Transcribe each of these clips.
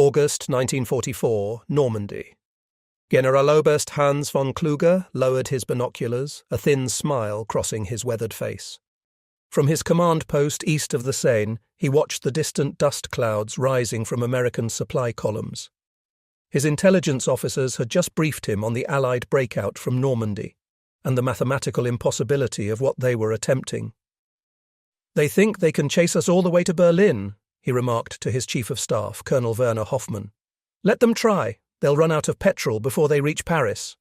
August 1944, Normandy. Generaloberst Hans von Kluge lowered his binoculars, a thin smile crossing his weathered face. From his command post east of the Seine, he watched the distant dust clouds rising from American supply columns. His intelligence officers had just briefed him on the Allied breakout from Normandy and the mathematical impossibility of what they were attempting. "They think they can chase us all the way to Berlin," he remarked to his Chief of Staff, Colonel Werner Hoffmann. "Let them try. They'll run out of petrol before they reach Paris."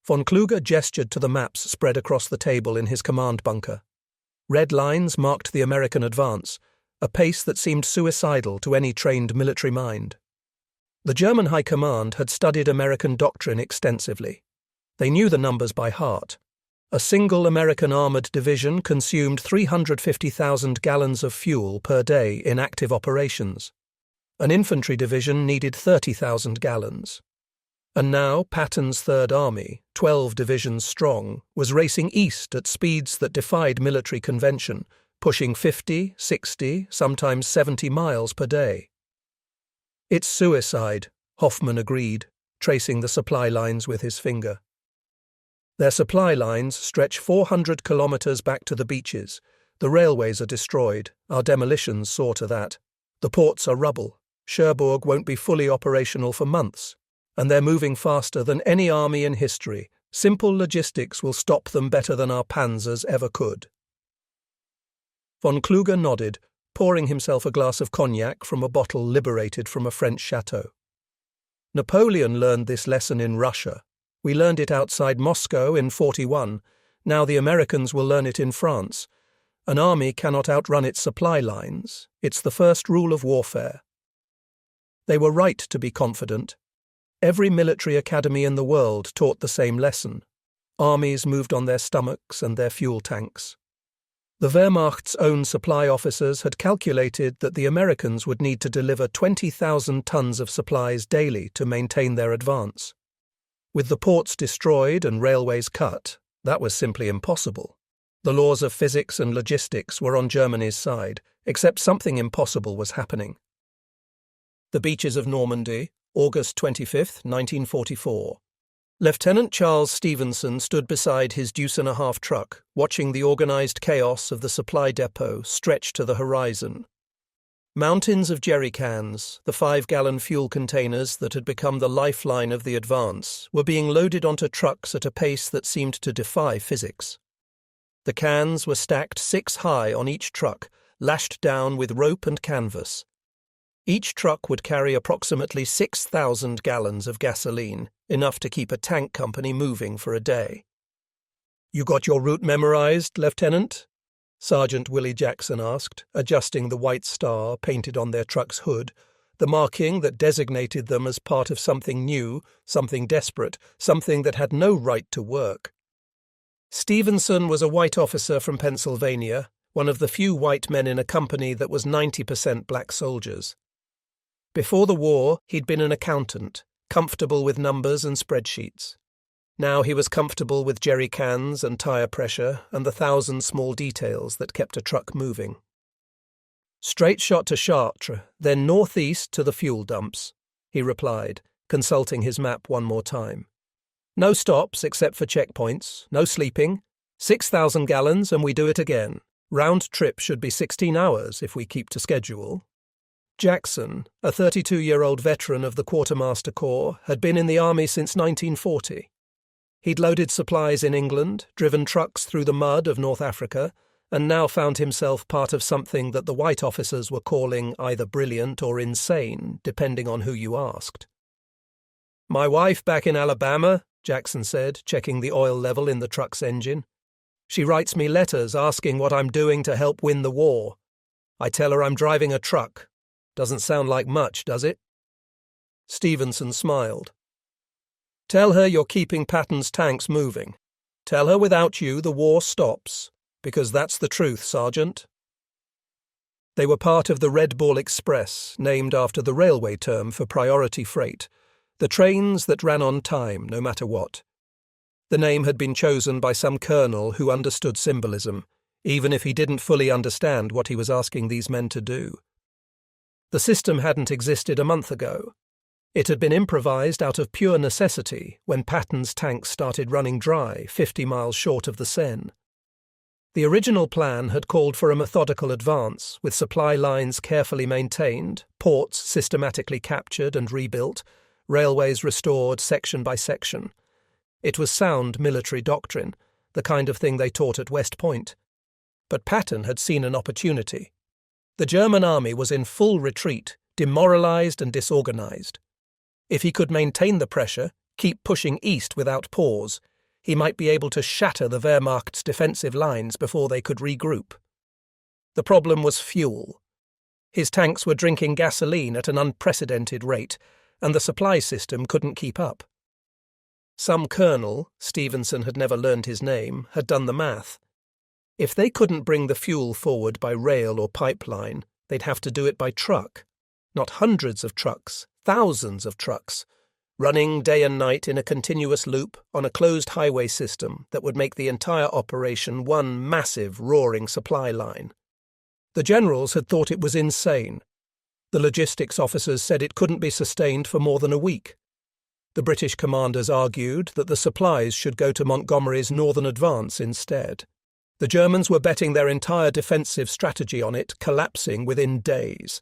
Von Kluge gestured to the maps spread across the table in his command bunker. Red lines marked the American advance, a pace that seemed suicidal to any trained military mind. The German High Command had studied American doctrine extensively. They knew the numbers by heart. A single American armored division consumed 350,000 gallons of fuel per day in active operations. An infantry division needed 30,000 gallons. And now Patton's Third Army, 12 divisions strong, was racing east at speeds that defied military convention, pushing 50, 60, sometimes 70 miles per day. "It's suicide," Hoffmann agreed, tracing the supply lines with his finger. Their supply lines stretch 400 kilometers back to the beaches. The railways are destroyed. Our demolitions saw to that. The ports are rubble. Cherbourg won't be fully operational for months. And they're moving faster than any army in history. Simple logistics will stop them better than our panzers ever could. Von Kluge nodded, pouring himself a glass of cognac from a bottle liberated from a French chateau. "Napoleon learned this lesson in Russia. We learned it outside Moscow in 41. Now the Americans will learn it in France. An army cannot outrun its supply lines. It's the first rule of warfare." They were right to be confident. Every military academy in the world taught the same lesson. Armies moved on their stomachs and their fuel tanks. The Wehrmacht's own supply officers had calculated that the Americans would need to deliver 20,000 tons of supplies daily to maintain their advance. With the ports destroyed and railways cut, that was simply impossible. The laws of physics and logistics were on Germany's side, except something impossible was happening. The beaches of Normandy, August 25, 1944. Lieutenant Charles Stevenson stood beside his deuce-and-a-half truck, watching the organized chaos of the supply depot stretch to the horizon. Mountains of jerry cans, the 5-gallon fuel containers that had become the lifeline of the advance, were being loaded onto trucks at a pace that seemed to defy physics. The cans were stacked 6 high on each truck, lashed down with rope and canvas. Each truck would carry approximately 6,000 gallons of gasoline, enough to keep a tank company moving for a day. "You got your route memorized, Lieutenant?" Sergeant Willie Jackson asked, adjusting the white star painted on their truck's hood, the marking that designated them as part of something new, something desperate, something that had no right to work. Stevenson was a white officer from Pennsylvania, one of the few white men in a company that was 90% black soldiers. Before the war, he'd been an accountant, comfortable with numbers and spreadsheets. Now he was comfortable with jerry cans and tire pressure and the 1,000 small details that kept a truck moving. "Straight shot to Chartres, then northeast to the fuel dumps," he replied, consulting his map one more time. "No stops except for checkpoints, no sleeping. 6,000 gallons and we do it again. Round trip should be 16 hours if we keep to schedule." Jackson, a 32-year-old veteran of the Quartermaster Corps, had been in the army since 1940. He'd loaded supplies in England, driven trucks through the mud of North Africa, and now found himself part of something that the white officers were calling either brilliant or insane, depending on who you asked. "My wife back in Alabama," Jackson said, checking the oil level in the truck's engine. "She writes me letters asking what I'm doing to help win the war. I tell her I'm driving a truck. Doesn't sound like much, does it?" Stevenson smiled. "Tell her you're keeping Patton's tanks moving. Tell her without you the war stops, because that's the truth, Sergeant." They were part of the Red Bull Express, named after the railway term for priority freight, the trains that ran on time no matter what. The name had been chosen by some colonel who understood symbolism, even if he didn't fully understand what he was asking these men to do. The system hadn't existed a month ago. It had been improvised out of pure necessity when Patton's tanks started running dry 50 miles short of the Seine. The original plan had called for a methodical advance, with supply lines carefully maintained, ports systematically captured and rebuilt, railways restored section by section. It was sound military doctrine, the kind of thing they taught at West Point. But Patton had seen an opportunity. The German army was in full retreat, demoralized and disorganized. If he could maintain the pressure, keep pushing east without pause, he might be able to shatter the Wehrmacht's defensive lines before they could regroup. The problem was fuel. His tanks were drinking gasoline at an unprecedented rate, and the supply system couldn't keep up. Some colonel, Stevenson had never learned his name, had done the math. If they couldn't bring the fuel forward by rail or pipeline, they'd have to do it by truck. Not hundreds of trucks, thousands of trucks, running day and night in a continuous loop on a closed highway system that would make the entire operation one massive, roaring supply line. The generals had thought it was insane. The logistics officers said it couldn't be sustained for more than a week. The British commanders argued that the supplies should go to Montgomery's northern advance instead. The Germans were betting their entire defensive strategy on it collapsing within days.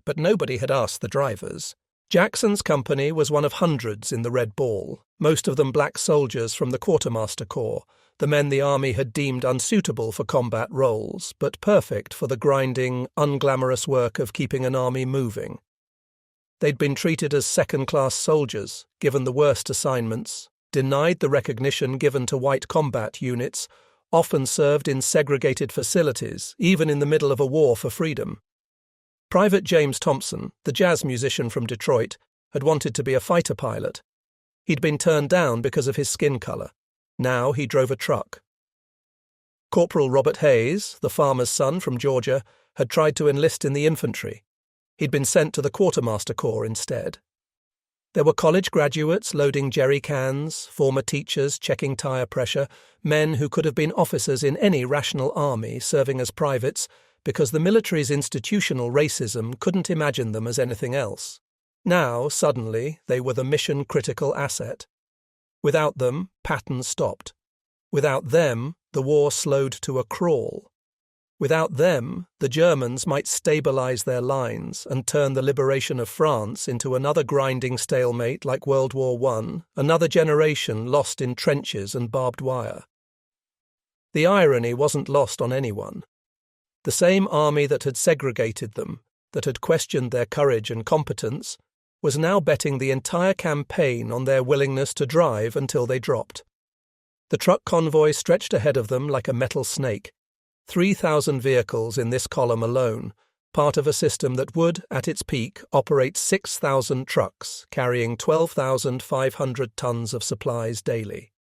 But nobody had asked the drivers. Jackson's company was one of hundreds in the Red Ball, most of them black soldiers from the Quartermaster Corps, the men the army had deemed unsuitable for combat roles, but perfect for the grinding, unglamorous work of keeping an army moving. They'd been treated as second-class soldiers, given the worst assignments, denied the recognition given to white combat units, often served in segregated facilities, even in the middle of a war for freedom. Private James Thompson, the jazz musician from Detroit, had wanted to be a fighter pilot. He'd been turned down because of his skin colour. Now he drove a truck. Corporal Robert Hayes, the farmer's son from Georgia, had tried to enlist in the infantry. He'd been sent to the Quartermaster Corps instead. There were college graduates loading jerry cans, former teachers checking tyre pressure, men who could have been officers in any rational army serving as privates, because the military's institutional racism couldn't imagine them as anything else. Now, suddenly, they were the mission-critical asset. Without them, Patton stopped. Without them, the war slowed to a crawl. Without them, the Germans might stabilize their lines and turn the liberation of France into another grinding stalemate like World War I, another generation lost in trenches and barbed wire. The irony wasn't lost on anyone. The same army that had segregated them, that had questioned their courage and competence, was now betting the entire campaign on their willingness to drive until they dropped. The truck convoy stretched ahead of them like a metal snake. 3,000 vehicles in this column alone, part of a system that would, at its peak, operate 6,000 trucks carrying 12,500 tons of supplies daily.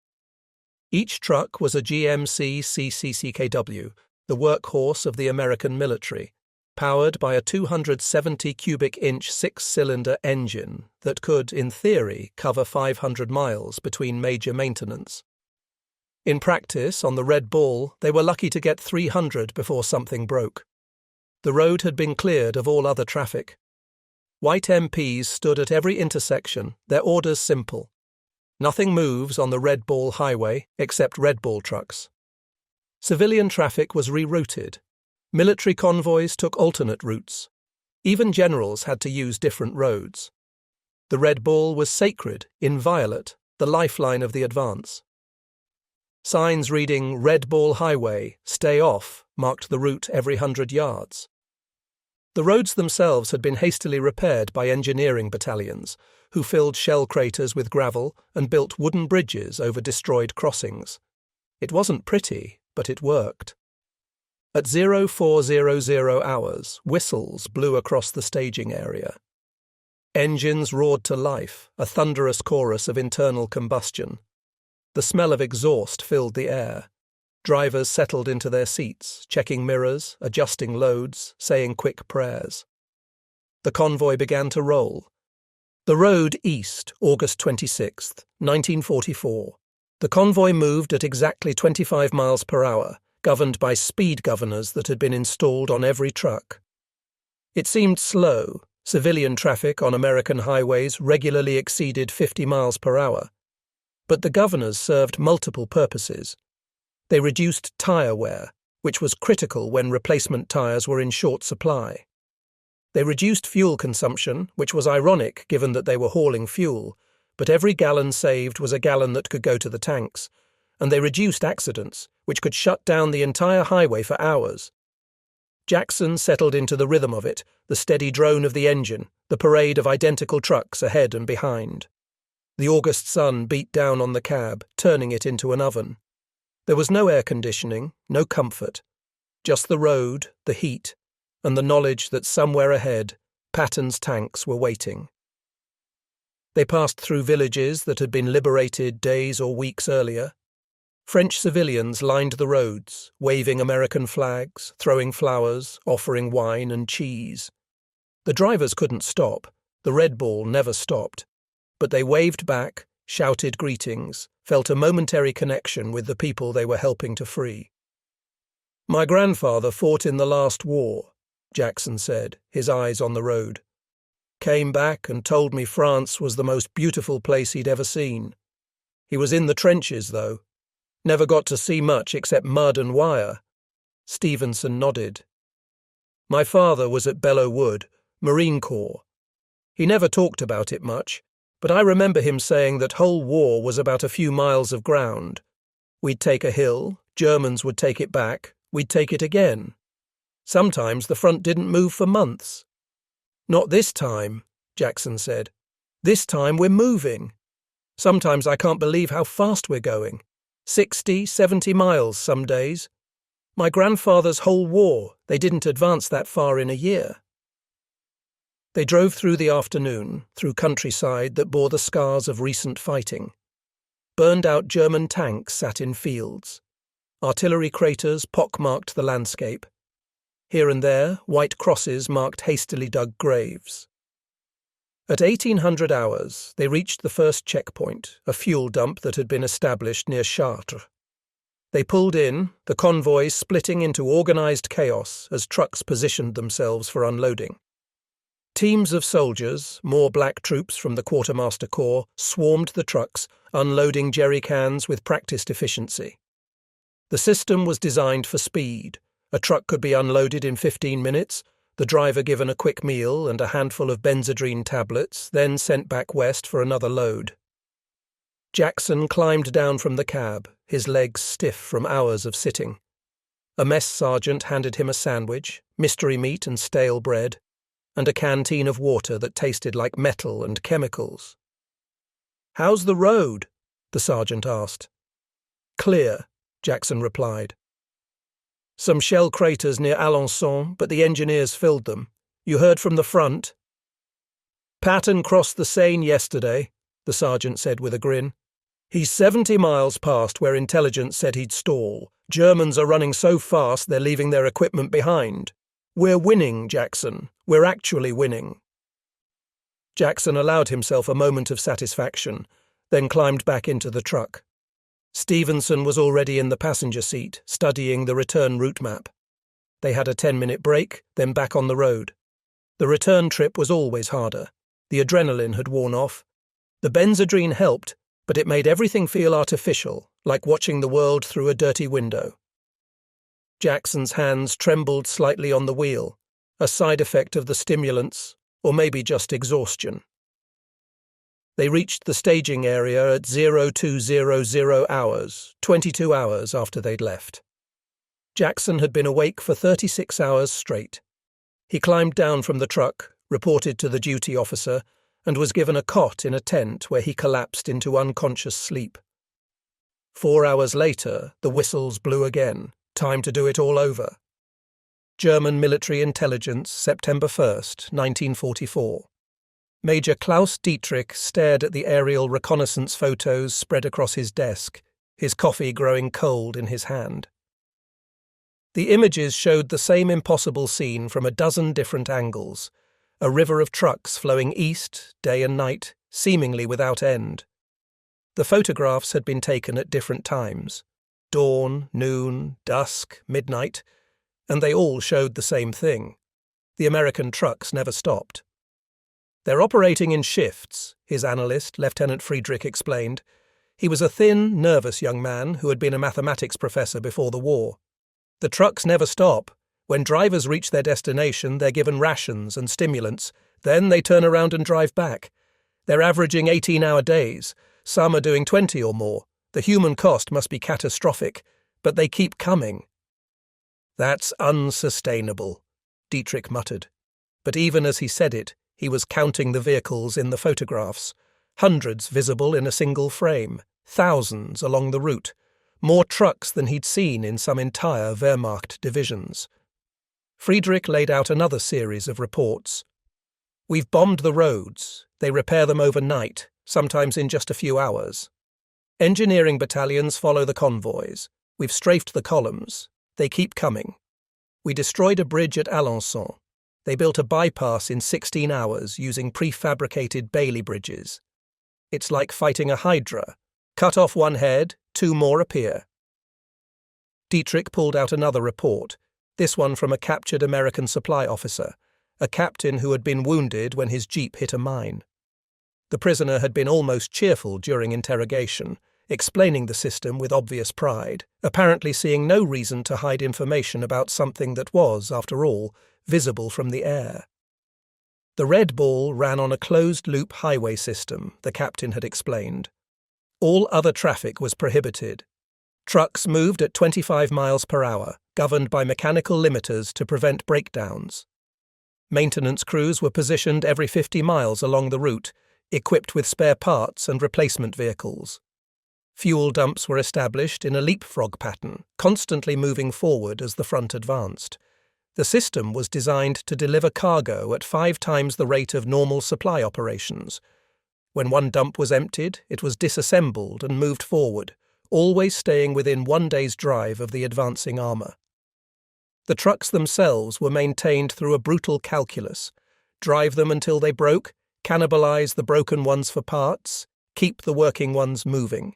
Each truck was a GMC CCCKW, the workhorse of the American military, powered by a 270 cubic inch six-cylinder engine that could, in theory, cover 500 miles between major maintenance. In practice, on the Red Ball, they were lucky to get 300 before something broke. The road had been cleared of all other traffic. White MPs stood at every intersection, their orders simple. Nothing moves on the Red Ball highway except Red Ball trucks. Civilian traffic was rerouted. Military convoys took alternate routes. Even generals had to use different roads. The Red Ball was sacred, inviolate, the lifeline of the advance. Signs reading Red Ball Highway, Stay Off, marked the route every 100 yards. The roads themselves had been hastily repaired by engineering battalions, who filled shell craters with gravel and built wooden bridges over destroyed crossings. It wasn't pretty, but it worked. At 0400 hours, whistles blew across the staging area. Engines roared to life, a thunderous chorus of internal combustion. The smell of exhaust filled the air. Drivers settled into their seats, checking mirrors, adjusting loads, saying quick prayers. The convoy began to roll. The road east, August 26, 1944. The convoy moved at exactly 25 miles per hour, governed by speed governors that had been installed on every truck. It seemed slow, Civilian traffic on American highways regularly exceeded 50 miles per hour. But the governors served multiple purposes. They reduced tire wear, which was critical when replacement tires were in short supply. They reduced fuel consumption, which was ironic given that they were hauling fuel, but every gallon saved was a gallon that could go to the tanks. And they reduced accidents, which could shut down the entire highway for hours. Jackson settled into the rhythm of it, the steady drone of the engine, the parade of identical trucks ahead and behind. The August sun beat down on the cab, turning it into an oven. There was no air conditioning, no comfort, just the road, the heat, and the knowledge that somewhere ahead, Patton's tanks were waiting. They passed through villages that had been liberated days or weeks earlier. French civilians lined the roads, waving American flags, throwing flowers, offering wine and cheese. The drivers couldn't stop, the Red Ball never stopped, but they waved back, shouted greetings, felt a momentary connection with the people they were helping to free. "My grandfather fought in the last war," Jackson said, his eyes on the road. "Came back and told me France was the most beautiful place he'd ever seen. He was in the trenches, though. Never got to see much except mud and wire." Stevenson nodded. "My father was at Belleau Wood, Marine Corps. He never talked about it much, but I remember him saying that whole war was about a few miles of ground. We'd take a hill, Germans would take it back, we'd take it again. Sometimes the front didn't move for months." "Not this time," Jackson said. "This time we're moving. Sometimes I can't believe how fast we're going. 60, 70 miles some days. My grandfather's whole war, they didn't advance that far in a year." They drove through the afternoon, through countryside that bore the scars of recent fighting. Burned-out German tanks sat in fields. Artillery craters pockmarked the landscape. Here and there, white crosses marked hastily dug graves. At 1800 hours, they reached the first checkpoint, a fuel dump that had been established near Chartres. They pulled in, the convoy splitting into organized chaos as trucks positioned themselves for unloading. Teams of soldiers, more black troops from the Quartermaster Corps, swarmed the trucks, unloading jerry cans with practiced efficiency. The system was designed for speed. A truck could be unloaded in 15 minutes, the driver given a quick meal and a handful of benzodrine tablets, then sent back west for another load. Jackson climbed down from the cab, his legs stiff from hours of sitting. A mess sergeant handed him a sandwich, mystery meat and stale bread, and a canteen of water that tasted like metal and chemicals. "How's the road?" the sergeant asked. "Clear," Jackson replied. "Some shell craters near Alençon, but the engineers filled them. You heard from the front?" "Patton crossed the Seine yesterday," the sergeant said with a grin. "He's 70 miles past where intelligence said he'd stall. Germans are running so fast they're leaving their equipment behind. We're winning, Jackson. We're actually winning." Jackson allowed himself a moment of satisfaction, then climbed back into the truck. Stevenson was already in the passenger seat, studying the return route map. They had a 10-minute break, then back on the road. The return trip was always harder. The adrenaline had worn off. The benzodrine helped, but it made everything feel artificial, like watching the world through a dirty window. Jackson's hands trembled slightly on the wheel, a side effect of the stimulants, or maybe just exhaustion. They reached the staging area at 0200 hours, 22 hours after they'd left. Jackson had been awake for 36 hours straight. He climbed down from the truck, reported to the duty officer, and was given a cot in a tent where he collapsed into unconscious sleep. 4 hours later, the whistles blew again. Time to do it all over. German military intelligence, September 1st, 1944. Major Klaus Dietrich stared at the aerial reconnaissance photos spread across his desk, his coffee growing cold in his hand. The images showed the same impossible scene from a dozen different angles, a river of trucks flowing east, day and night, seemingly without end. The photographs had been taken at different times, dawn, noon, dusk, midnight, and they all showed the same thing. The American trucks never stopped. They're operating in shifts, his analyst, Lieutenant Friedrich, explained. He was a thin, nervous young man who had been a mathematics professor before the war. The trucks never stop. When drivers reach their destination, they're given rations and stimulants. Then they turn around and drive back. They're averaging 18-hour days. Some are doing 20 or more. The human cost must be catastrophic, but they keep coming. That's unsustainable, Dietrich muttered. But even as he said it, he was counting the vehicles in the photographs. Hundreds visible in a single frame, thousands along the route, more trucks than he'd seen in some entire Wehrmacht divisions. Friedrich laid out another series of reports. We've bombed the roads. They repair them overnight, sometimes in just a few hours. Engineering battalions follow the convoys. We've strafed the columns. They keep coming. We destroyed a bridge at Alençon. They built a bypass in 16 hours using prefabricated Bailey bridges. It's like fighting a hydra. Cut off one head, 2 more appear. Dietrich pulled out another report, this one from a captured American supply officer, a captain who had been wounded when his jeep hit a mine. The prisoner had been almost cheerful during interrogation, explaining the system with obvious pride, apparently seeing no reason to hide information about something that was, after all, visible from the air. The Red Ball ran on a closed-loop highway system, the captain had explained. All other traffic was prohibited. Trucks moved at 25 miles per hour, governed by mechanical limiters to prevent breakdowns. Maintenance crews were positioned every 50 miles along the route, equipped with spare parts and replacement vehicles. Fuel dumps were established in a leapfrog pattern, constantly moving forward as the front advanced. The system was designed to deliver cargo at 5 times the rate of normal supply operations. When one dump was emptied, it was disassembled and moved forward, always staying within 1 day's drive of the advancing armour. The trucks themselves were maintained through a brutal calculus: drive them until they broke, cannibalise the broken ones for parts, keep the working ones moving.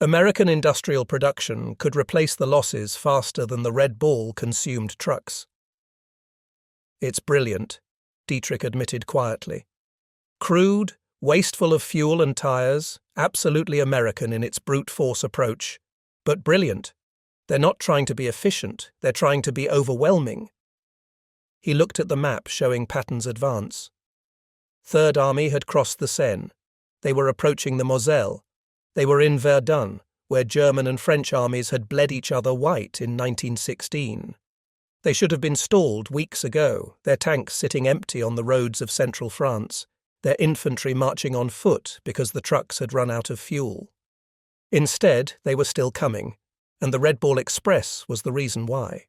American industrial production could replace the losses faster than the Red Ball consumed trucks. It's brilliant, Dietrich admitted quietly. Crude, wasteful of fuel and tyres, absolutely American in its brute force approach, but brilliant. They're not trying to be efficient, they're trying to be overwhelming. He looked at the map showing Patton's advance. Third Army had crossed the Seine. They were approaching the Moselle. They were in Verdun, where German and French armies had bled each other white in 1916. They should have been stalled weeks ago, their tanks sitting empty on the roads of central France, their infantry marching on foot because the trucks had run out of fuel. Instead, they were still coming, and the Red Ball Express was the reason why.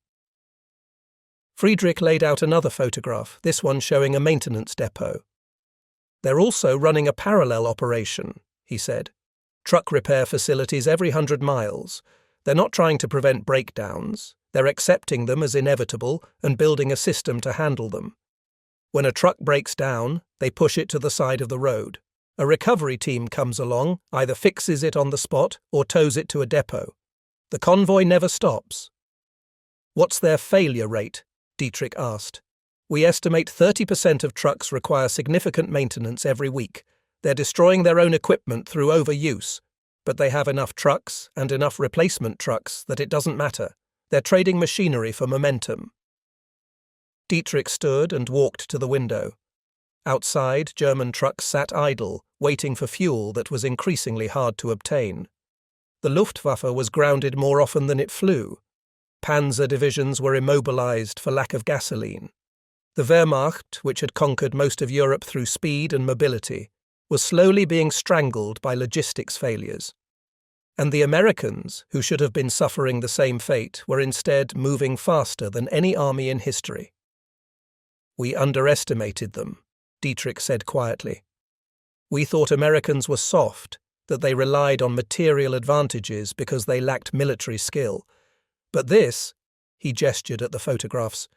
Friedrich laid out another photograph, this one showing a maintenance depot. They're also running a parallel operation, he said. Truck repair facilities every 100 miles. They're not trying to prevent breakdowns. They're accepting them as inevitable and building a system to handle them. When a truck breaks down, they push it to the side of the road. A recovery team comes along, either fixes it on the spot or tows it to a depot. The convoy never stops. What's their failure rate? Dietrich asked. We estimate 30% of trucks require significant maintenance every week. They're destroying their own equipment through overuse, but they have enough trucks and enough replacement trucks that it doesn't matter. They're trading machinery for momentum. Dietrich stood and walked to the window. Outside, German trucks sat idle, waiting for fuel that was increasingly hard to obtain. The Luftwaffe was grounded more often than it flew. Panzer divisions were immobilized for lack of gasoline. The Wehrmacht, which had conquered most of Europe through speed and mobility, was slowly being strangled by logistics failures. And the Americans, who should have been suffering the same fate, were instead moving faster than any army in history. We underestimated them, Dietrich said quietly. We thought Americans were soft, that they relied on material advantages because they lacked military skill. But this, he gestured at the photographs,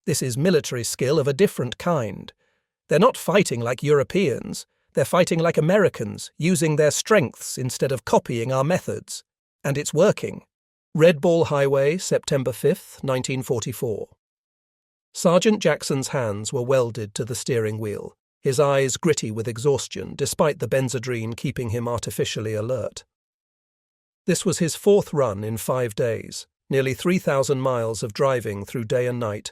this is military skill of a different kind. They're not fighting like Europeans. They're fighting like Americans, using their strengths instead of copying our methods. And it's working. Red Ball Highway, September 5th, 1944. Sergeant Jackson's hands were welded to the steering wheel. his eyes gritty with exhaustion despite the benzodrine keeping him artificially alert. This was his 4th run in 5 days, nearly 3,000 miles of driving through day and night,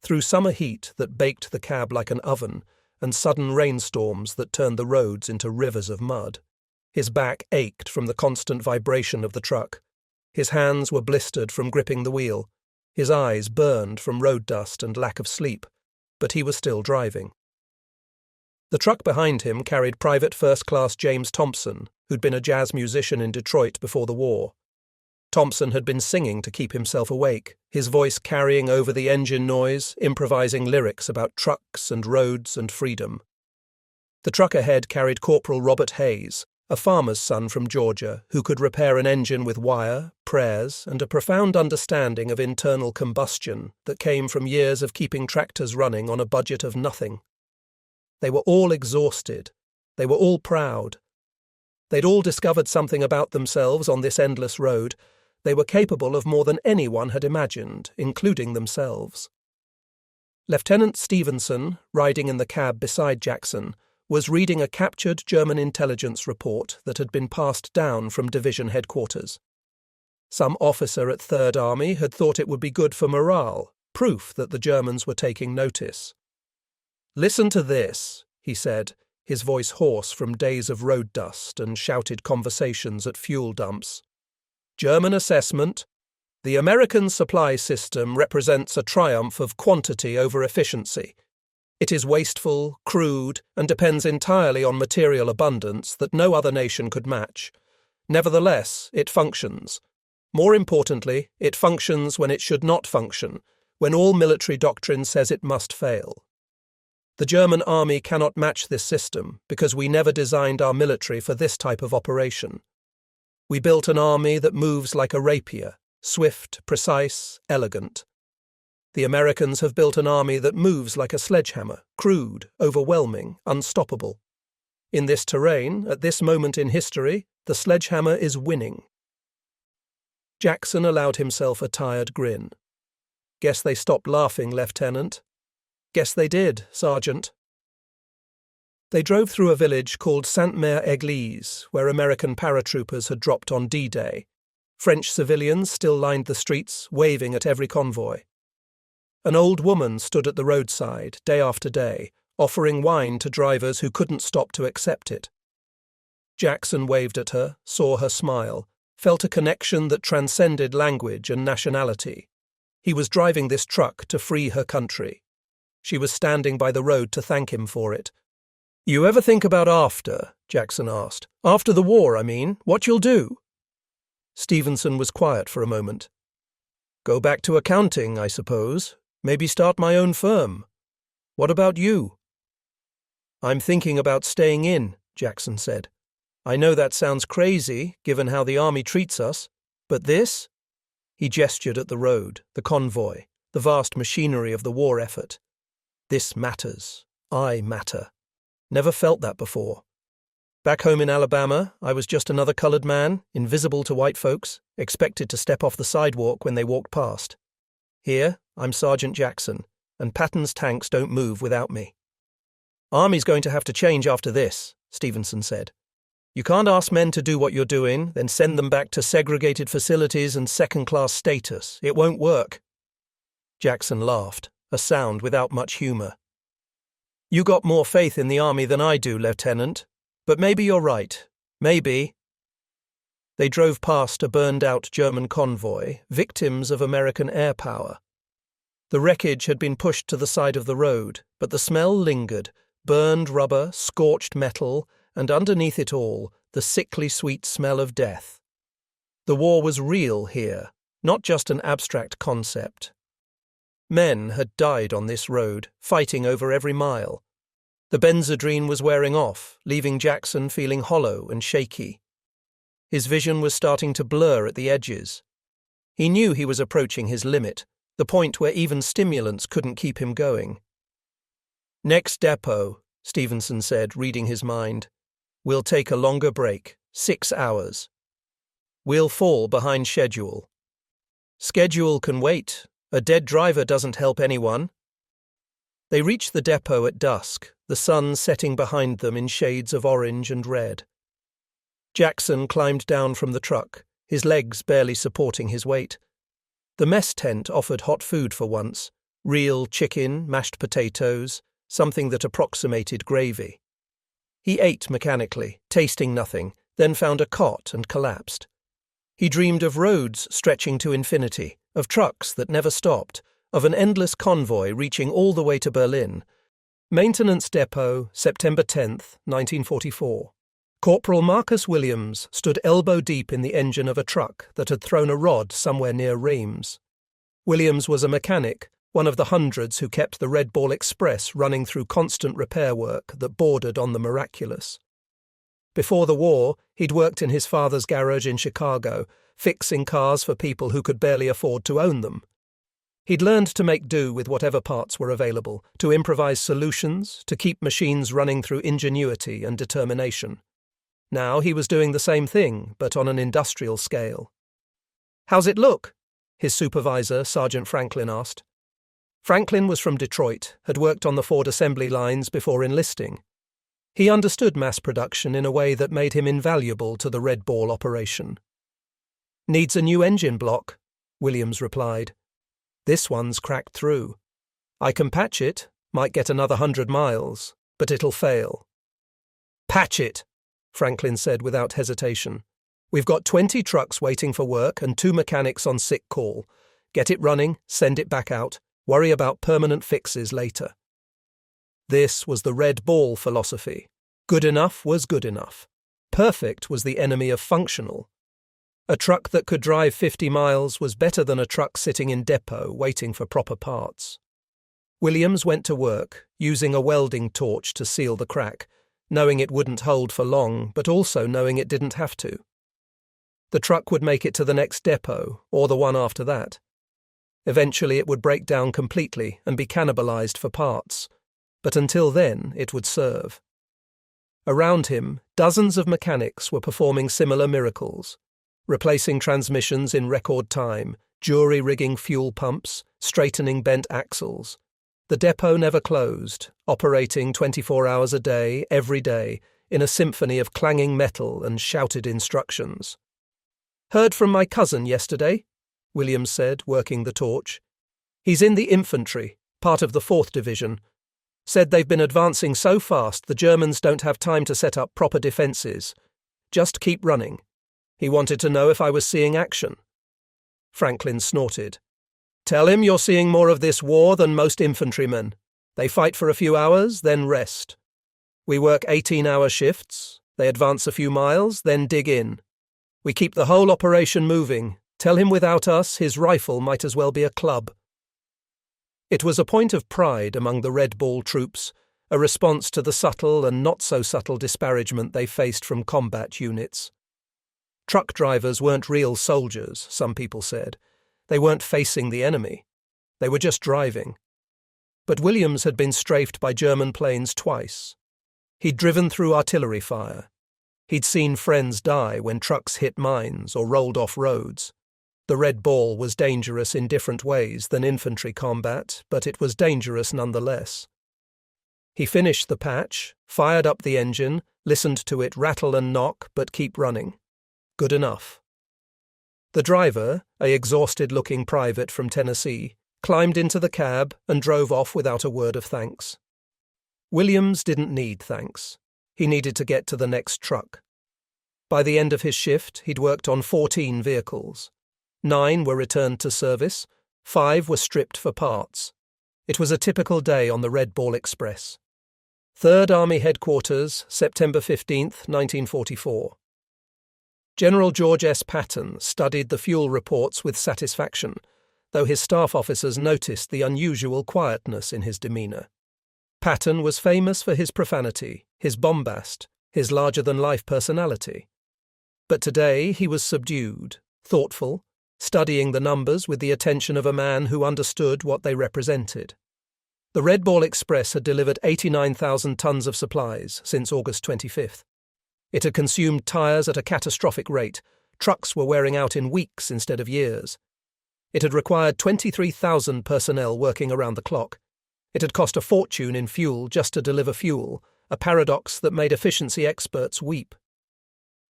through summer heat that baked the cab like an oven, and sudden rainstorms that turned the roads into rivers of mud. His back ached from the constant vibration of the truck. His hands were blistered from gripping the wheel. His eyes burned from road dust and lack of sleep, but he was still driving. The truck behind him carried Private First Class James Thompson, who'd been a jazz musician in Detroit before the war. Thompson had been singing to keep himself awake, his voice carrying over the engine noise, improvising lyrics about trucks and roads and freedom. The truck ahead carried Corporal Robert Hayes, a farmer's son from Georgia who could repair an engine with wire, prayers, and a profound understanding of internal combustion that came from years of keeping tractors running on a budget of nothing. They were all exhausted. They were all proud. They'd all discovered something about themselves on this endless road. They were capable of more than anyone had imagined, including themselves. Lieutenant Stevenson, riding in the cab beside Jackson, was reading a captured German intelligence report that had been passed down from division headquarters. Some officer at Third Army had thought it would be good for morale, proof that the Germans were taking notice. "Listen to this," he said, his voice hoarse from days of road dust and shouted conversations at fuel dumps. "German assessment. The American supply system represents a triumph of quantity over efficiency. It is wasteful, crude, and depends entirely on material abundance that no other nation could match. Nevertheless, it functions. More importantly, it functions when it should not function, when all military doctrine says it must fail. The German army cannot match this system because we never designed our military for this type of operation. We built an army that moves like a rapier, swift, precise, elegant. The Americans have built an army that moves like a sledgehammer, crude, overwhelming, unstoppable. In this terrain, at this moment in history, the sledgehammer is winning." Jackson allowed himself a tired grin. "Guess they stopped laughing, Lieutenant." "Guess they did, Sergeant." They drove through a village called Sainte-Mère-Église, where American paratroopers had dropped on D-Day. French civilians still lined the streets, waving at every convoy. An old woman stood at the roadside, day after day, offering wine to drivers who couldn't stop to accept it. Jackson waved at her, saw her smile, felt a connection that transcended language and nationality. He was driving this truck to free her country. She was standing by the road to thank him for it. "You ever think about after?" Jackson asked. "After the war, I mean. What you'll do?" Stevenson was quiet for a moment. "Go back to accounting, I suppose. Maybe start my own firm. What about you?" "I'm thinking about staying in," Jackson said. "I know that sounds crazy, given how the army treats us, but this?" He gestured at the road, the convoy, the vast machinery of the war effort. "This matters. I matter. Never felt that before. Back home in Alabama, I was just another colored man, invisible to white folks, expected to step off the sidewalk when they walked past. Here, I'm Sergeant Jackson, and Patton's tanks don't move without me." "Army's going to have to change after this," Stevenson said. "You can't ask men to do what you're doing, then send them back to segregated facilities and second-class status. It won't work." Jackson laughed, a sound without much humor. "You got more faith in the army than I do, Lieutenant. But maybe you're right. Maybe." They drove past a burned-out German convoy, victims of American air power. The wreckage had been pushed to the side of the road, but the smell lingered, burned rubber, scorched metal, and underneath it all, the sickly sweet smell of death. The war was real here, not just an abstract concept. Men had died on this road, fighting over every mile. The benzodrine was wearing off, leaving Jackson feeling hollow and shaky. His vision was starting to blur at the edges. He knew he was approaching his limit, the point where even stimulants couldn't keep him going. "Next depot," Stevenson said, reading his mind. "We'll take a longer break, 6 hours. We'll fall behind schedule." "Schedule can wait. A dead driver doesn't help anyone." They reached the depot at dusk, the sun setting behind them in shades of orange and red. Jackson climbed down from the truck, his legs barely supporting his weight. The mess tent offered hot food for once, real chicken, mashed potatoes, something that approximated gravy. He ate mechanically, tasting nothing, then found a cot and collapsed. He dreamed of roads stretching to infinity, of trucks that never stopped, of an endless convoy reaching all the way to Berlin. Maintenance Depot, September 10th, 1944. Corporal Marcus Williams stood elbow-deep in the engine of a truck that had thrown a rod somewhere near Reims. Williams was a mechanic, one of the hundreds who kept the Red Ball Express running through constant repair work that bordered on the miraculous. Before the war, he'd worked in his father's garage in Chicago, fixing cars for people who could barely afford to own them. He'd learned to make do with whatever parts were available, to improvise solutions, to keep machines running through ingenuity and determination. Now he was doing the same thing, but on an industrial scale. "How's it look?" his supervisor, Sergeant Franklin, asked. Franklin was from Detroit, had worked on the Ford assembly lines before enlisting. He understood mass production in a way that made him invaluable to the Red Ball operation. "Needs a new engine block," Williams replied. "This one's cracked through. I can patch it, might get another 100 miles, but it'll fail." "Patch it," Franklin said without hesitation. "We've got 20 trucks waiting for work and 2 mechanics on sick call. Get it running, send it back out, worry about permanent fixes later." This was the Red Ball philosophy. Good enough was good enough. Perfect was the enemy of functional. A truck that could drive 50 miles was better than a truck sitting in depot waiting for proper parts. Williams went to work, using a welding torch to seal the crack, knowing it wouldn't hold for long, but also knowing it didn't have to. The truck would make it to the next depot, or the one after that. Eventually it would break down completely and be cannibalized for parts, but until then it would serve. Around him, dozens of mechanics were performing similar miracles, replacing transmissions in record time, jury-rigging fuel pumps, straightening bent axles. The depot never closed, operating 24 hours a day, every day, in a symphony of clanging metal and shouted instructions. "Heard from my cousin yesterday," Williams said, working the torch. "He's in the infantry, part of the 4th Division. Said they've been advancing so fast the Germans don't have time to set up proper defences. Just keep running. He wanted to know if I was seeing action." Franklin snorted. "Tell him you're seeing more of this war than most infantrymen. They fight for a few hours, then rest. We work 18-hour shifts. They advance a few miles, then dig in. We keep the whole operation moving. Tell him without us, his rifle might as well be a club." It was a point of pride among the Red Ball troops, a response to the subtle and not-so-subtle disparagement they faced from combat units. Truck drivers weren't real soldiers, some people said. They weren't facing the enemy. They were just driving. But Williams had been strafed by German planes twice. He'd driven through artillery fire. He'd seen friends die when trucks hit mines or rolled off roads. The Red Ball was dangerous in different ways than infantry combat, but it was dangerous nonetheless. He finished the patch, fired up the engine, listened to it rattle and knock but keep running. Good enough. The driver, an exhausted-looking private from Tennessee, climbed into the cab and drove off without a word of thanks. Williams didn't need thanks. He needed to get to the next truck. By the end of his shift, he'd worked on 14 vehicles. 9 were returned to service, 5 were stripped for parts. It was a typical day on the Red Ball Express. Third Army Headquarters, September 15th, 1944. General George S. Patton studied the fuel reports with satisfaction, though his staff officers noticed the unusual quietness in his demeanour. Patton was famous for his profanity, his bombast, his larger-than-life personality. But today he was subdued, thoughtful, studying the numbers with the attention of a man who understood what they represented. The Red Ball Express had delivered 89,000 tons of supplies since August 25th. It had consumed tyres at a catastrophic rate. Trucks were wearing out in weeks instead of years. It had required 23,000 personnel working around the clock. It had cost a fortune in fuel just to deliver fuel, a paradox that made efficiency experts weep.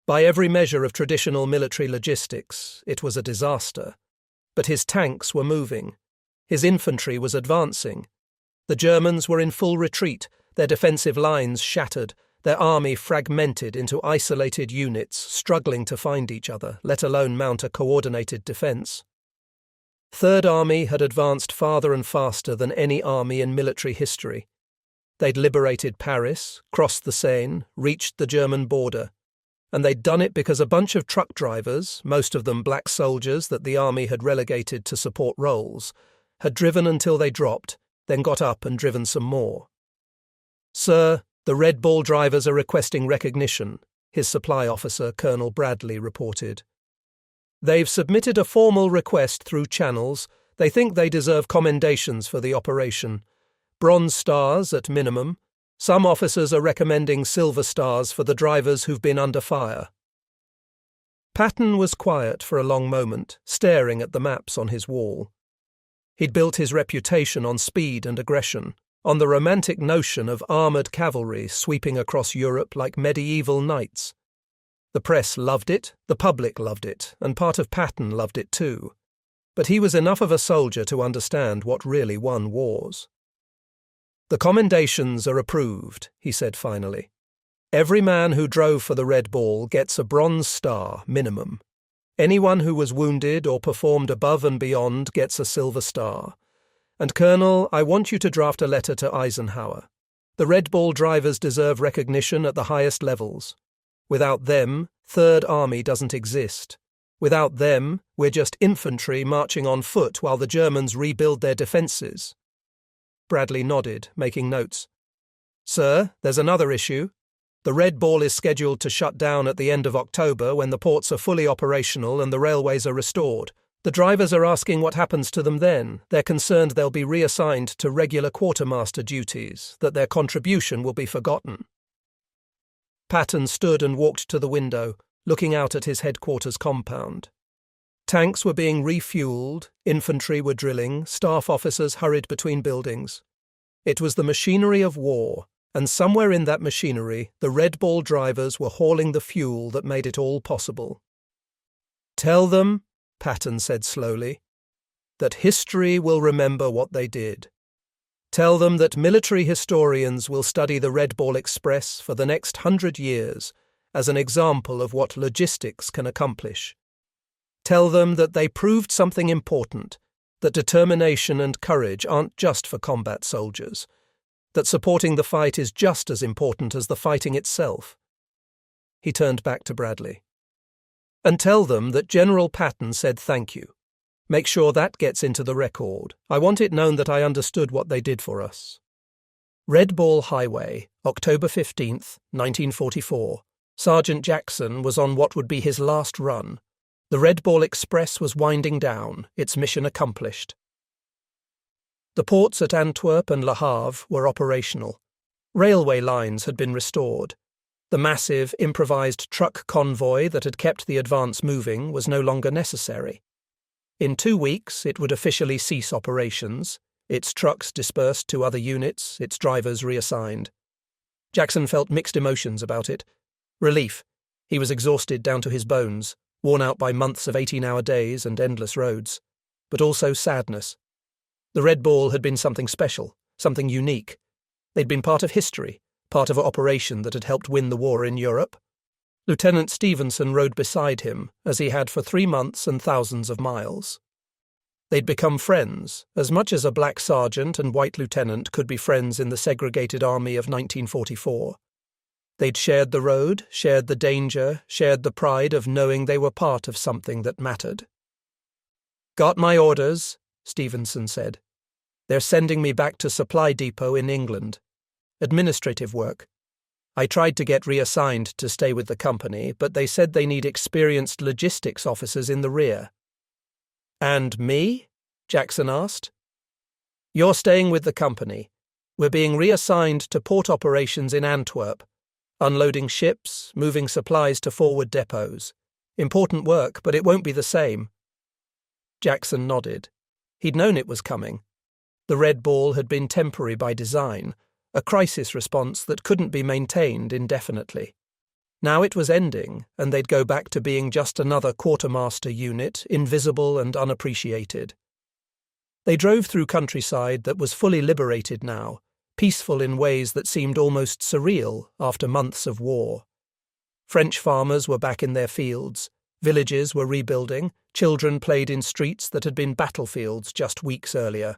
By every measure of traditional military logistics, it was a disaster. But his tanks were moving. His infantry was advancing. The Germans were in full retreat, their defensive lines shattered, their army fragmented into isolated units struggling to find each other, let alone mount a coordinated defense. Third Army had advanced farther and faster than any army in military history. They'd liberated Paris, crossed the Seine, reached the German border. And they'd done it because a bunch of truck drivers, most of them black soldiers that the army had relegated to support roles, had driven until they dropped, then got up and driven some more. "Sir, the Red Ball drivers are requesting recognition," his supply officer, Colonel Bradley, reported. "They've submitted a formal request through channels. They think they deserve commendations for the operation. Bronze stars at minimum. Some officers are recommending silver stars for the drivers who've been under fire." Patton was quiet for a long moment, staring at the maps on his wall. He'd built his reputation on speed and aggression, on the romantic notion of armoured cavalry sweeping across Europe like medieval knights. The press loved it, the public loved it, and part of Patton loved it too. But he was enough of a soldier to understand what really won wars. "The commendations are approved," he said finally. "Every man who drove for the Red Ball gets a bronze star, minimum. Anyone who was wounded or performed above and beyond gets a silver star. And Colonel, I want you to draft a letter to Eisenhower. The Red Ball drivers deserve recognition at the highest levels. Without them, Third Army doesn't exist. Without them, we're just infantry marching on foot while the Germans rebuild their defences." Bradley nodded, making notes. "Sir, there's another issue. The Red Ball is scheduled to shut down at the end of October when the ports are fully operational and the railways are restored. The drivers are asking what happens to them then. They're concerned they'll be reassigned to regular quartermaster duties, that their contribution will be forgotten." Patton stood and walked to the window, looking out at his headquarters compound. Tanks were being refueled, infantry were drilling, staff officers hurried between buildings. It was the machinery of war, and somewhere in that machinery the Red Ball drivers were hauling the fuel that made it all possible. "Tell them," Patton said slowly, "that history will remember what they did. Tell them that military historians will study the Red Ball Express for the next 100 years as an example of what logistics can accomplish. Tell them that they proved something important, that determination and courage aren't just for combat soldiers, that supporting the fight is just as important as the fighting itself." He turned back to Bradley. "And tell them that General Patton said thank you. Make sure that gets into the record. I want it known that I understood what they did for us." Red Ball Highway, October 15th, 1944. Sergeant Jackson was on what would be his last run. The Red Ball Express was winding down, its mission accomplished. The ports at Antwerp and Le Havre were operational. Railway lines had been restored. The massive, improvised truck convoy that had kept the advance moving was no longer necessary. In 2 weeks, it would officially cease operations, its trucks dispersed to other units, its drivers reassigned. Jackson felt mixed emotions about it. Relief. He was exhausted down to his bones, worn out by months of 18-hour days and endless roads. But also sadness. The Red Ball had been something special, something unique. They'd been part of history, part of an operation that had helped win the war in Europe. Lieutenant Stevenson rode beside him, as he had for 3 months and thousands of miles. They'd become friends, as much as a black sergeant and white lieutenant could be friends in the segregated army of 1944. They'd shared the road, shared the danger, shared the pride of knowing they were part of something that mattered. "Got my orders," Stevenson said. "They're sending me back to Supply Depot in England. Administrative work. I tried to get reassigned to stay with the company, but they said they need experienced logistics officers in the rear." "And me?" Jackson asked. "You're staying with the company. We're being reassigned to port operations in Antwerp, unloading ships, moving supplies to forward depots. Important work, but it won't be the same." Jackson nodded. He'd known it was coming. The red ball had been temporary by design, a crisis response that couldn't be maintained indefinitely. Now it was ending, and they'd go back to being just another quartermaster unit, invisible and unappreciated. They drove through countryside that was fully liberated now, peaceful in ways that seemed almost surreal after months of war. French farmers were back in their fields, villages were rebuilding, children played in streets that had been battlefields just weeks earlier.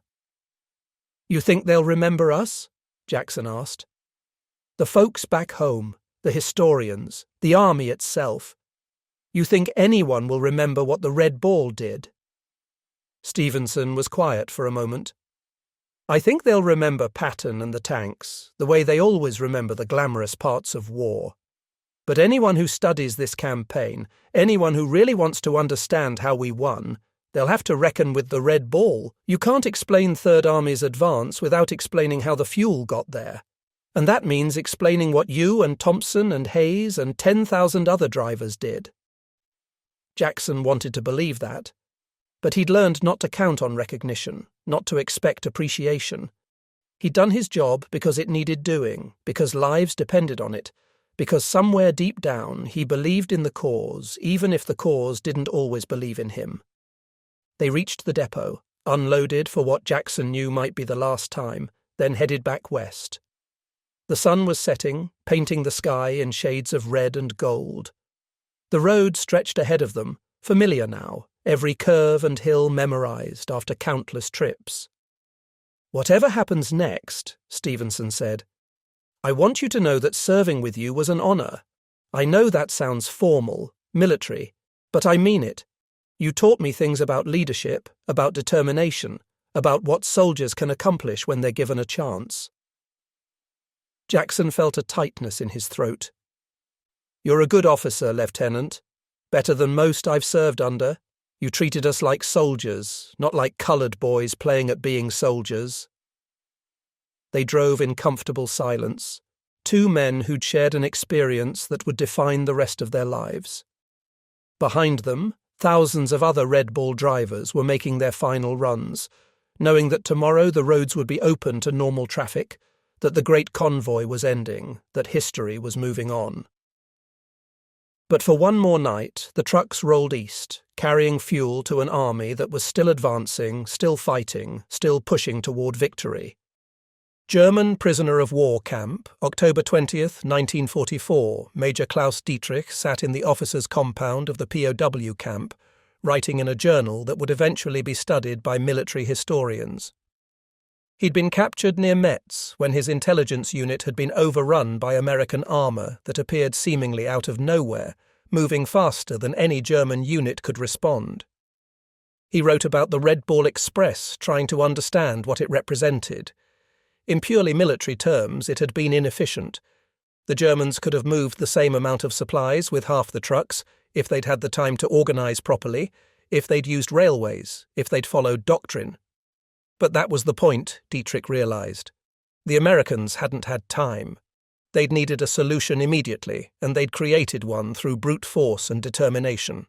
"You think they'll remember us?" Jackson asked. "The folks back home, the historians, the army itself. You think anyone will remember what the Red Ball did?" Stevenson was quiet for a moment. "I think they'll remember Patton and the tanks, the way they always remember the glamorous parts of war. But anyone who studies this campaign, anyone who really wants to understand how we won, they'll have to reckon with the Red Ball. You can't explain Third Army's advance without explaining how the fuel got there. And that means explaining what you and Thompson and Hayes and 10,000 other drivers did." Jackson wanted to believe that. But he'd learned not to count on recognition, not to expect appreciation. He'd done his job because it needed doing, because lives depended on it, because somewhere deep down he believed in the cause, even if the cause didn't always believe in him. They reached the depot, unloaded for what Jackson knew might be the last time, then headed back west. The sun was setting, painting the sky in shades of red and gold. The road stretched ahead of them, familiar now, every curve and hill memorized after countless trips. "Whatever happens next," Stevenson said, "I want you to know that serving with you was an honor. I know that sounds formal, military, but I mean it. You taught me things about leadership, about determination, about what soldiers can accomplish when they're given a chance." Jackson felt a tightness in his throat. "You're a good officer, Lieutenant. Better than most I've served under. You treated us like soldiers, not like coloured boys playing at being soldiers." They drove in comfortable silence, two men who'd shared an experience that would define the rest of their lives. Behind them, thousands of other Red Ball drivers were making their final runs, knowing that tomorrow the roads would be open to normal traffic, that the great convoy was ending, that history was moving on. But for one more night, the trucks rolled east, carrying fuel to an army that was still advancing, still fighting, still pushing toward victory. German prisoner of war camp, October 20th, 1944, Major Klaus Dietrich sat in the officers' compound of the POW camp, writing in a journal that would eventually be studied by military historians. He'd been captured near Metz when his intelligence unit had been overrun by American armour that appeared seemingly out of nowhere, moving faster than any German unit could respond. He wrote about the Red Ball Express, trying to understand what it represented. In purely military terms, it had been inefficient. The Germans could have moved the same amount of supplies with half the trucks if they'd had the time to organise properly, if they'd used railways, if they'd followed doctrine. But that was the point, Dietrich realised. The Americans hadn't had time. They'd needed a solution immediately, and they'd created one through brute force and determination.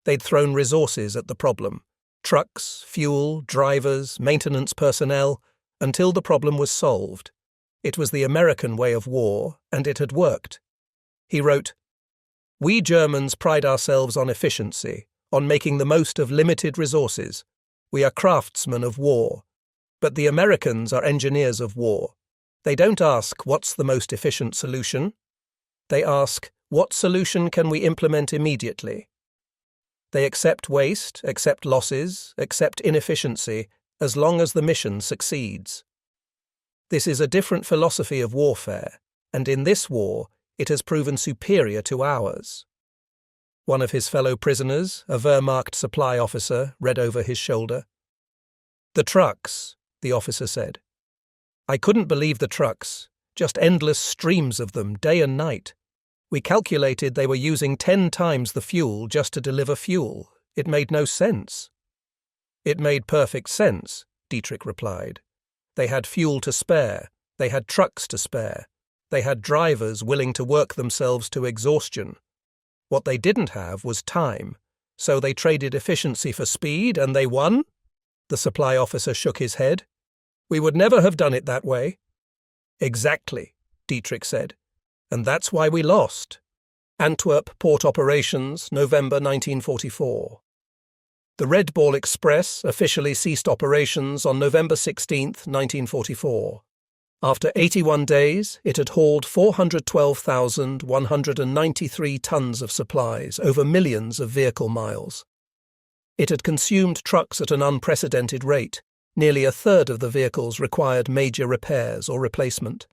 They'd thrown resources at the problem. Trucks, fuel, drivers, maintenance personnel, until the problem was solved. It was the American way of war, and it had worked. He wrote, "We Germans pride ourselves on efficiency, on making the most of limited resources. We are craftsmen of war. But the Americans are engineers of war. They don't ask, what's the most efficient solution? They ask, what solution can we implement immediately? They accept waste, accept losses, accept inefficiency, as long as the mission succeeds. This is a different philosophy of warfare, and in this war it has proven superior to ours." One of his fellow prisoners, a Wehrmacht supply officer, read over his shoulder. "The trucks," the officer said. "I couldn't believe the trucks, just endless streams of them, day and night. We calculated they were using 10 times the fuel just to deliver fuel. It made no sense." "It made perfect sense," Dietrich replied. "They had fuel to spare, they had trucks to spare, they had drivers willing to work themselves to exhaustion. What they didn't have was time, so they traded efficiency for speed and they won?" The supply officer shook his head. We would never have done it that way. Exactly, Dietrich said. And that's why we lost. Antwerp Port Operations, November 1944. The Red Ball Express officially ceased operations on November 16, 1944. After 81 days, it had hauled 412,193 tons of supplies over millions of vehicle miles. It had consumed trucks at an unprecedented rate. Nearly a third of the vehicles required major repairs or replacement.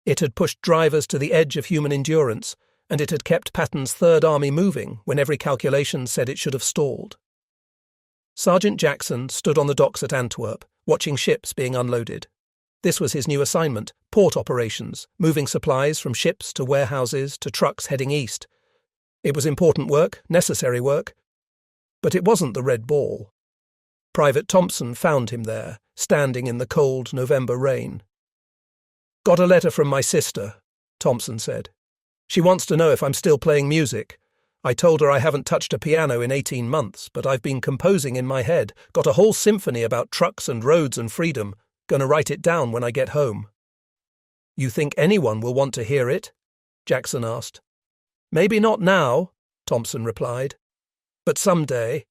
It had pushed drivers to the edge of human endurance, and it had kept Patton's Third Army moving when every calculation said it should have stalled. Sergeant Jackson stood on the docks at Antwerp, watching ships being unloaded. This was his new assignment, port operations, moving supplies from ships to warehouses to trucks heading east. It was important work, necessary work. But it wasn't the Red Ball. Private Thompson found him there, standing in the cold November rain. "Got a letter from my sister," Thompson said. "She wants to know if I'm still playing music. I told her I haven't touched a piano in 18 months, but I've been composing in my head, got a whole symphony about trucks and roads and freedom, gonna write it down when I get home." "You think anyone will want to hear it?" Jackson asked. "Maybe not now," Thompson replied. "But someday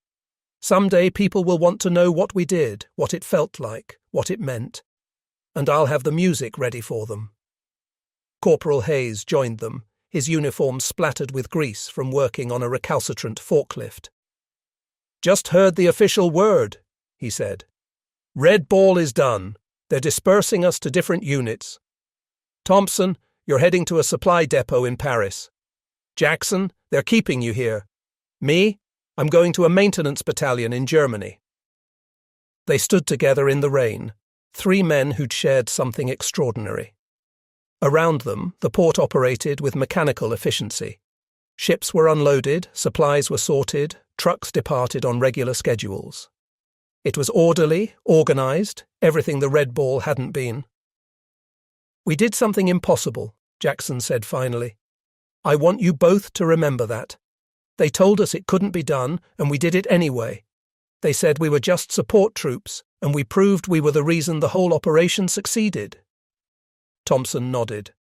people will want to know what we did, what it felt like, what it meant. And I'll have the music ready for them." Corporal Hayes joined them, his uniform splattered with grease from working on a recalcitrant forklift. "Just heard the official word," he said. "Red Ball is done. They're dispersing us to different units. Thompson, you're heading to a supply depot in Paris. Jackson, they're keeping you here. Me, I'm going to a maintenance battalion in Germany." They stood together in the rain, 3 men who'd shared something extraordinary. Around them, the port operated with mechanical efficiency. Ships were unloaded, supplies were sorted, trucks departed on regular schedules. It was orderly, organized, everything the Red Ball hadn't been. "We did something impossible," Jackson said finally. "I want you both to remember that. They told us it couldn't be done, and we did it anyway. They said we were just support troops, and we proved we were the reason the whole operation succeeded." Thompson nodded.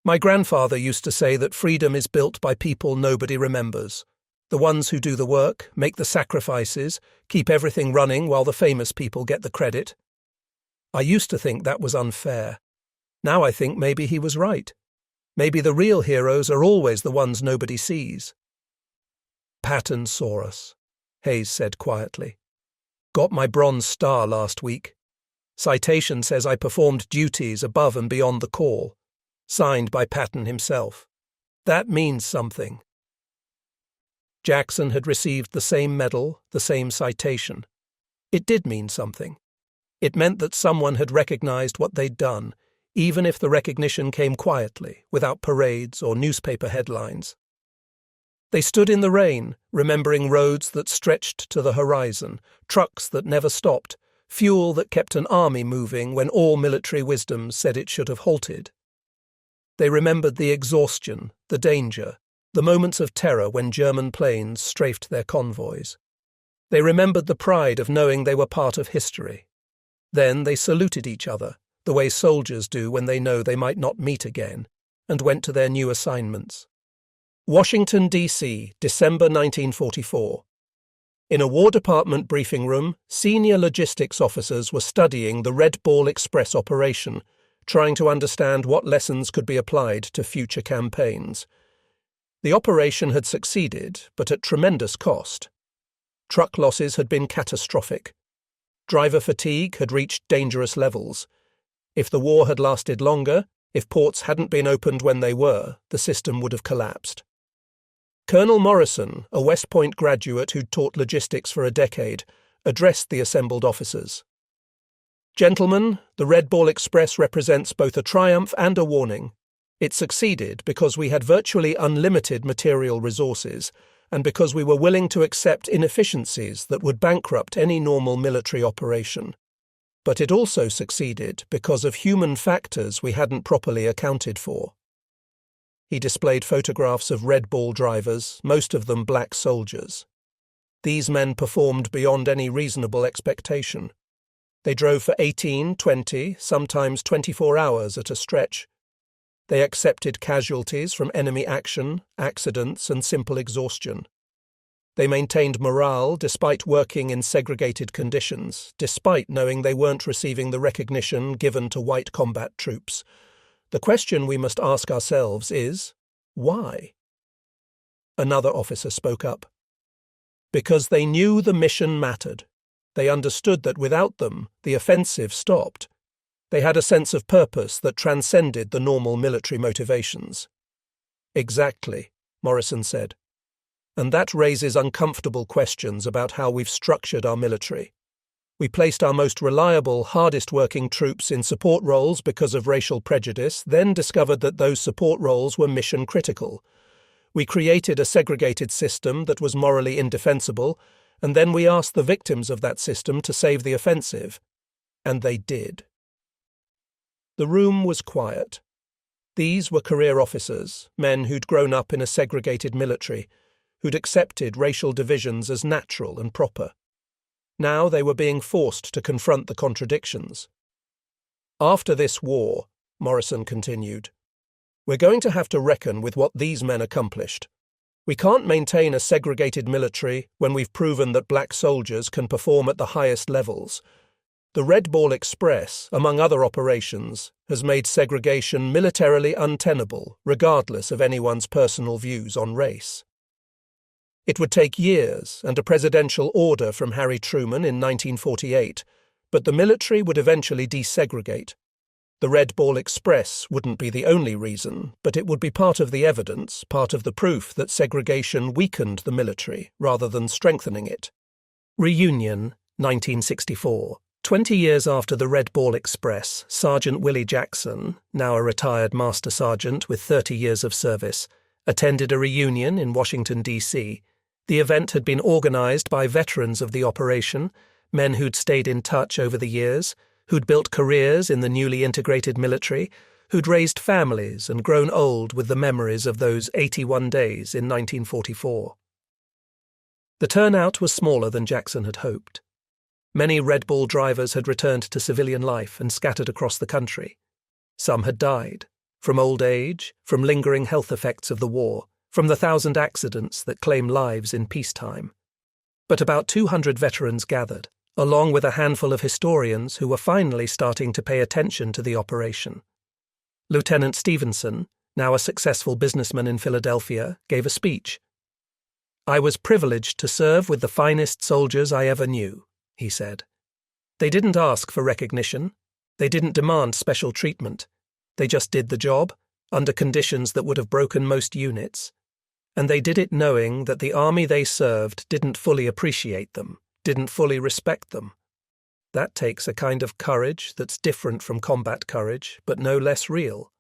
"My grandfather used to say that freedom is built by people nobody remembers. The ones who do the work, make the sacrifices, keep everything running while the famous people get the credit. I used to think that was unfair. Now I think maybe he was right. Maybe the real heroes are always the ones nobody sees." "Patton saw us," Hayes said quietly. "Got my Bronze Star last week. Citation says I performed duties above and beyond the call. Signed by Patton himself. That means something." Jackson had received the same medal, the same citation. It did mean something. It meant that someone had recognized what they'd done, even if the recognition came quietly, without parades or newspaper headlines. They stood in the rain, remembering roads that stretched to the horizon, trucks that never stopped, fuel that kept an army moving when all military wisdom said it should have halted. They remembered the exhaustion, the danger, the moments of terror when German planes strafed their convoys. They remembered the pride of knowing they were part of history. Then they saluted each other, the way soldiers do when they know they might not meet again, and went to their new assignments. Washington, D.C., December 1944. In a War Department briefing room, senior logistics officers were studying the Red Ball Express operation, trying to understand what lessons could be applied to future campaigns. The operation had succeeded, but at tremendous cost. Truck losses had been catastrophic. Driver fatigue had reached dangerous levels. If the war had lasted longer, if ports hadn't been opened when they were, the system would have collapsed. Colonel Morrison, a West Point graduate who'd taught logistics for a decade, addressed the assembled officers. "Gentlemen, the Red Ball Express represents both a triumph and a warning. It succeeded because we had virtually unlimited material resources and because we were willing to accept inefficiencies that would bankrupt any normal military operation. But it also succeeded because of human factors we hadn't properly accounted for." He displayed photographs of Red Ball drivers, most of them black soldiers. These men performed beyond any reasonable expectation. They drove for 18, 20, sometimes 24 hours at a stretch. They accepted casualties from enemy action, accidents, and simple exhaustion. They maintained morale despite working in segregated conditions, despite knowing they weren't receiving the recognition given to white combat troops. The question we must ask ourselves is, why? Another officer spoke up. Because they knew the mission mattered. They understood that without them, the offensive stopped. They had a sense of purpose that transcended the normal military motivations. Exactly, Morrison said. And that raises uncomfortable questions about how we've structured our military. We placed our most reliable, hardest-working troops in support roles because of racial prejudice, then discovered that those support roles were mission-critical. We created a segregated system that was morally indefensible, and then we asked the victims of that system to save the offensive. And they did. The room was quiet. These were career officers, men who'd grown up in a segregated military, who'd accepted racial divisions as natural and proper. Now they were being forced to confront the contradictions. After this war, Morrison continued, we're going to have to reckon with what these men accomplished. We can't maintain a segregated military when we've proven that black soldiers can perform at the highest levels. The Red Ball Express, among other operations, has made segregation militarily untenable, regardless of anyone's personal views on race. It would take years and a presidential order from Harry Truman in 1948, but the military would eventually desegregate. The Red Ball Express wouldn't be the only reason, but it would be part of the evidence, part of the proof that segregation weakened the military rather than strengthening it. Reunion, 1964. 20 years after the Red Ball Express, Sergeant Willie Jackson, now a retired master sergeant with 30 years of service, attended a reunion in Washington, D.C. The event had been organized by veterans of the operation, men who'd stayed in touch over the years, who'd built careers in the newly integrated military, who'd raised families and grown old with the memories of those 81 days in 1944. The turnout was smaller than Jackson had hoped. Many Red Ball drivers had returned to civilian life and scattered across the country. Some had died, from old age, from lingering health effects of the war, from the 1,000 accidents that claim lives in peacetime. But about 200 veterans gathered, along with a handful of historians who were finally starting to pay attention to the operation. Lieutenant Stevenson, now a successful businessman in Philadelphia, gave a speech. "I was privileged to serve with the finest soldiers I ever knew," he said. "They didn't ask for recognition. They didn't demand special treatment. They just did the job, under conditions that would have broken most units. And they did it knowing that the army they served didn't fully appreciate them, didn't fully respect them. That takes a kind of courage that's different from combat courage, but no less real."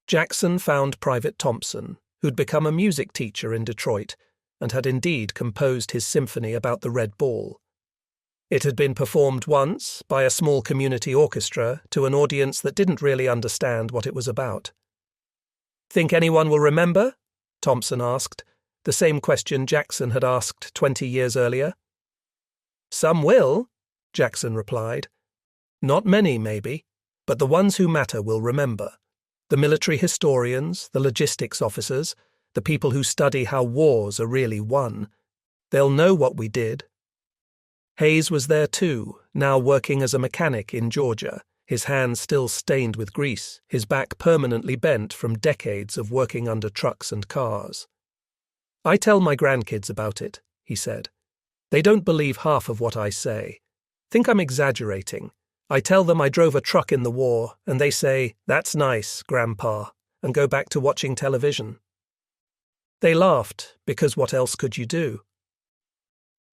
Jackson found Private Thompson, who'd become a music teacher in Detroit, and had indeed composed his symphony about the Red Ball. It had been performed once by a small community orchestra to an audience that didn't really understand what it was about. "Think anyone will remember?" Thompson asked, the same question Jackson had asked 20 years earlier. "Some will," Jackson replied. "Not many, maybe, but the ones who matter will remember. The military historians, the logistics officers, the people who study how wars are really won. They'll know what we did." Hayes was there too, now working as a mechanic in Georgia, his hands still stained with grease, his back permanently bent from decades of working under trucks and cars. "I tell my grandkids about it," he said. "They don't believe half of what I say. Think I'm exaggerating. I tell them I drove a truck in the war, and they say, 'That's nice, Grandpa,' and go back to watching television." They laughed, because what else could you do?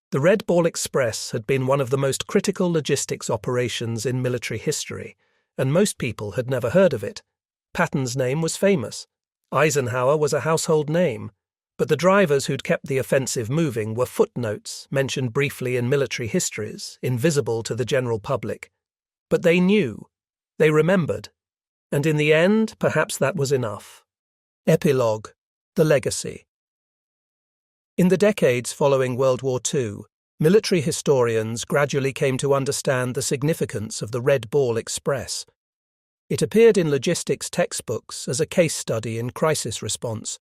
The Red Ball Express had been one of the most critical logistics operations in military history, and most people had never heard of it. Patton's name was famous. Eisenhower was a household name, but the drivers who'd kept the offensive moving were footnotes mentioned briefly in military histories, invisible to the general public. But they knew, they remembered, and in the end, perhaps that was enough. Epilogue: The Legacy. In the decades following World War II, military historians gradually came to understand the significance of the Red Ball Express. It appeared in logistics textbooks as a case study in crisis response.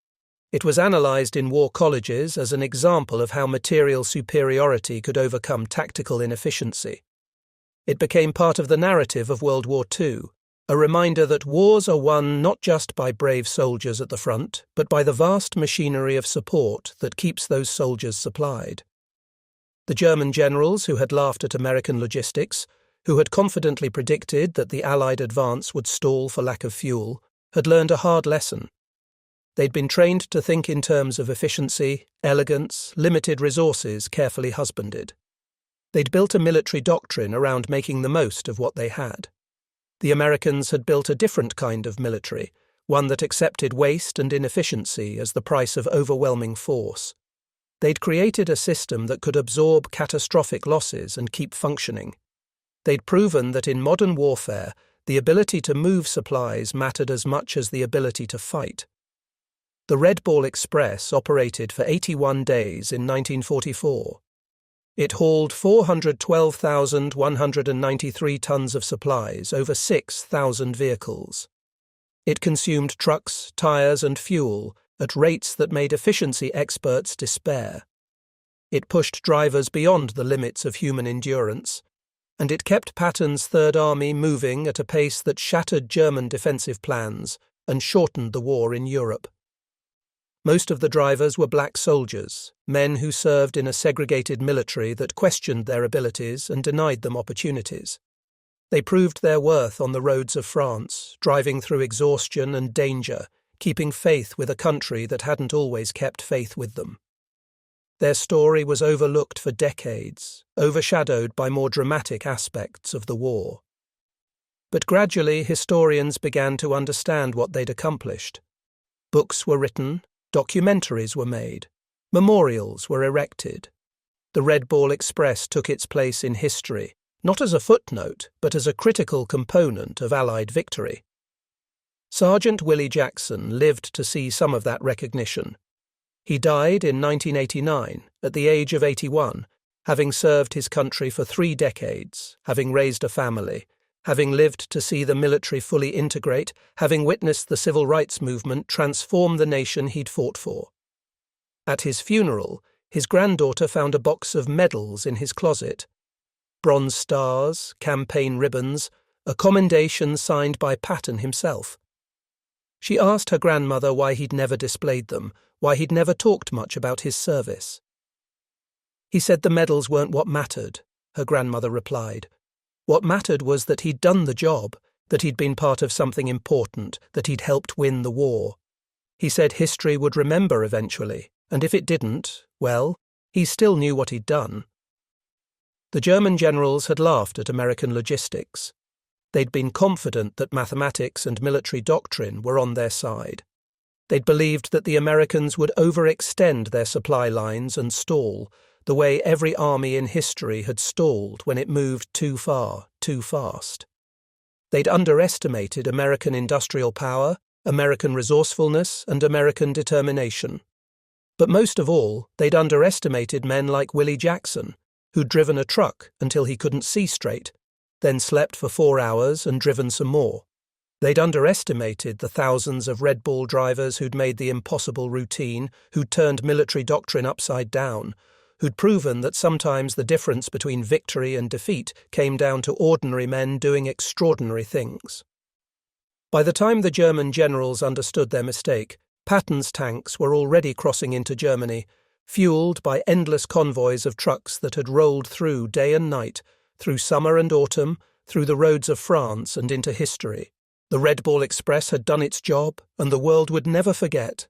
It was analysed in war colleges as an example of how material superiority could overcome tactical inefficiency. It became part of the narrative of World War II, a reminder that wars are won not just by brave soldiers at the front, but by the vast machinery of support that keeps those soldiers supplied. The German generals who had laughed at American logistics, who had confidently predicted that the Allied advance would stall for lack of fuel, had learned a hard lesson. They'd been trained to think in terms of efficiency, elegance, limited resources carefully husbanded. They'd built a military doctrine around making the most of what they had. The Americans had built a different kind of military, one that accepted waste and inefficiency as the price of overwhelming force. They'd created a system that could absorb catastrophic losses and keep functioning. They'd proven that in modern warfare, the ability to move supplies mattered as much as the ability to fight. The Red Ball Express operated for 81 days in 1944. It hauled 412,193 tons of supplies over 6,000 vehicles. It consumed trucks, tires, and fuel at rates that made efficiency experts despair. It pushed drivers beyond the limits of human endurance, and it kept Patton's Third Army moving at a pace that shattered German defensive plans and shortened the war in Europe. Most of the drivers were black soldiers, men who served in a segregated military that questioned their abilities and denied them opportunities. They proved their worth on the roads of France, driving through exhaustion and danger, keeping faith with a country that hadn't always kept faith with them. Their story was overlooked for decades, overshadowed by more dramatic aspects of the war. But gradually historians began to understand what they'd accomplished. Books were written, documentaries were made, memorials were erected. The Red Ball Express took its place in history, not as a footnote, but as a critical component of Allied victory. Sergeant Willie Jackson lived to see some of that recognition. He died in 1989, at the age of 81, having served his country for 3 decades, having raised a family, having lived to see the military fully integrate, having witnessed the civil rights movement transform the nation he'd fought for. At his funeral, his granddaughter found a box of medals in his closet. Bronze stars, campaign ribbons, a commendation signed by Patton himself. She asked her grandmother why he'd never displayed them, why he'd never talked much about his service. He said the medals weren't what mattered, her grandmother replied. What mattered was that he'd done the job, that he'd been part of something important, that he'd helped win the war. He said history would remember eventually, and if it didn't, well, he still knew what he'd done. The German generals had laughed at American logistics. They'd been confident that mathematics and military doctrine were on their side. They'd believed that the Americans would overextend their supply lines and stall, the way every army in history had stalled when it moved too far, too fast. They'd underestimated American industrial power, American resourcefulness, and American determination. But most of all, they'd underestimated men like Willie Jackson, who'd driven a truck until he couldn't see straight, then slept for 4 hours and driven some more. They'd underestimated the thousands of Red Ball drivers who'd made the impossible routine, who'd turned military doctrine upside down, who'd proven that sometimes the difference between victory and defeat came down to ordinary men doing extraordinary things. By the time the German generals understood their mistake, Patton's tanks were already crossing into Germany, fueled by endless convoys of trucks that had rolled through day and night, through summer and autumn, through the roads of France and into history. The Red Ball Express had done its job, and the world would never forget